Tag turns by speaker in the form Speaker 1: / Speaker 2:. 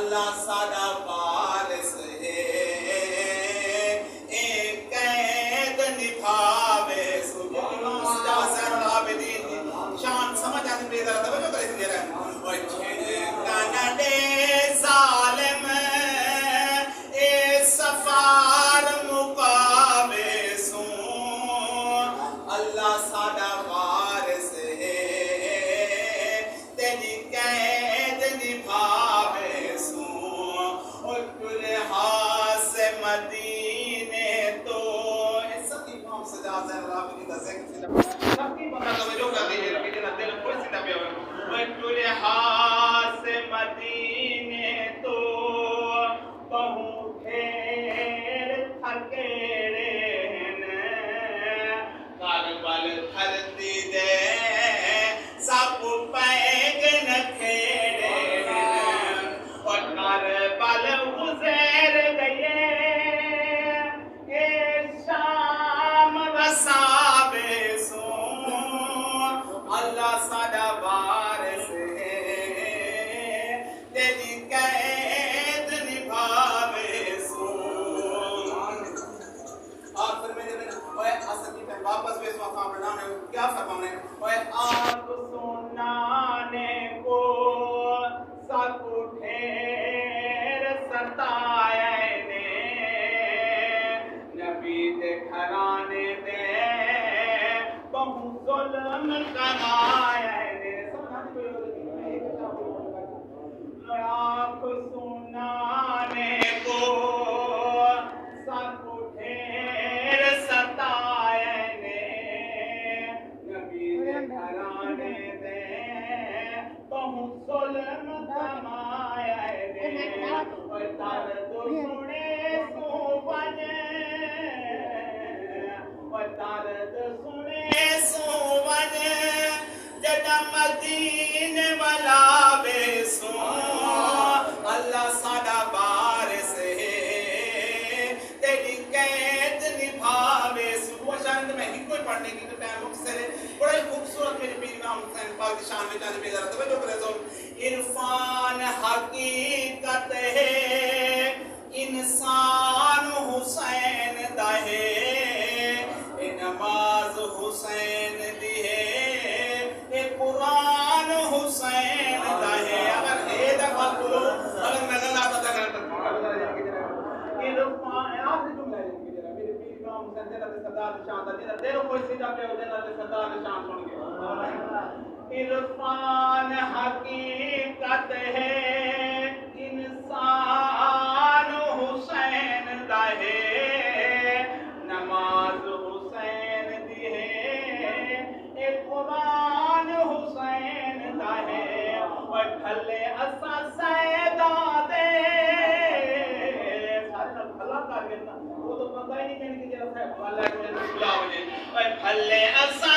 Speaker 1: अल्लाह सादा वारिस है एक कैद निभावे शान समझ आने पे जरा तवज्जो करें जरा ओए कनडे जालिम ए सफार मुकावे सू अल्लाह सादा वारिस है तेरी कैद निभावे सू और कुल हास मदीने तो सब इमाम सजा ज़हरा की तज़किर सबकी बंदा तवज्जो कर लीजिए कि जरा दिल खुश सीधा पे हो कुल हास मदीने तो बहु खेर थकेड़े ने कारबल धरती दे सब पैग न खेड़े और कारबल गुज़र गए ए शाम वसावे सो अल्लाह सादा वारिस है तेरी कैद निभावे सो आखिर में जब ओए असर की पे वापस वे सो पढ़ना है क्या फरमाने ओए आप सुनाने को सब ठेर सताए ने नबी दे घराने दे बहु जुल्म कमाए ने आप सुनाने को सब ठेर सताए ने नबी दे घराने दे बहु जुल्म कमाए ने और दर्द सुने सुवन और दर्द सुने सुवन जदा मदीने वाला बेसो अल्लाह सादा वारिस है तेरी कैद निभावे सो शायद मैं ही कोई पढ़ने की तो टाइम मुख्तसर है बड़ा ही खूबसूरत मेरे पीर इमाम हुसैन पाक की शान में जाने पे जरा तवज्जो करें तो इरफान हकीकत है इंसान हुसैन दा है नमाज हुसैन दी है ए कुरान हुसैन दा है अगर ए दफा बोलो अगर नजर आता था इरफान आखिरी जुमला है कि जरा मेरे पीर इमाम हुसैन जरा सरदार शान दा जरा तेरे कोई सीधा पे हो जरा सरदार शान सुन के इरफान हकीकत है इंसान हुसैन दा है नमाज हुसैन दी है एक कुरान हुसैन दा है और ढले असा सैदा दे सारे भला कर देना वो तो पता ही नहीं कि जरा साहब वाला के बुलाओ जी और ढले असा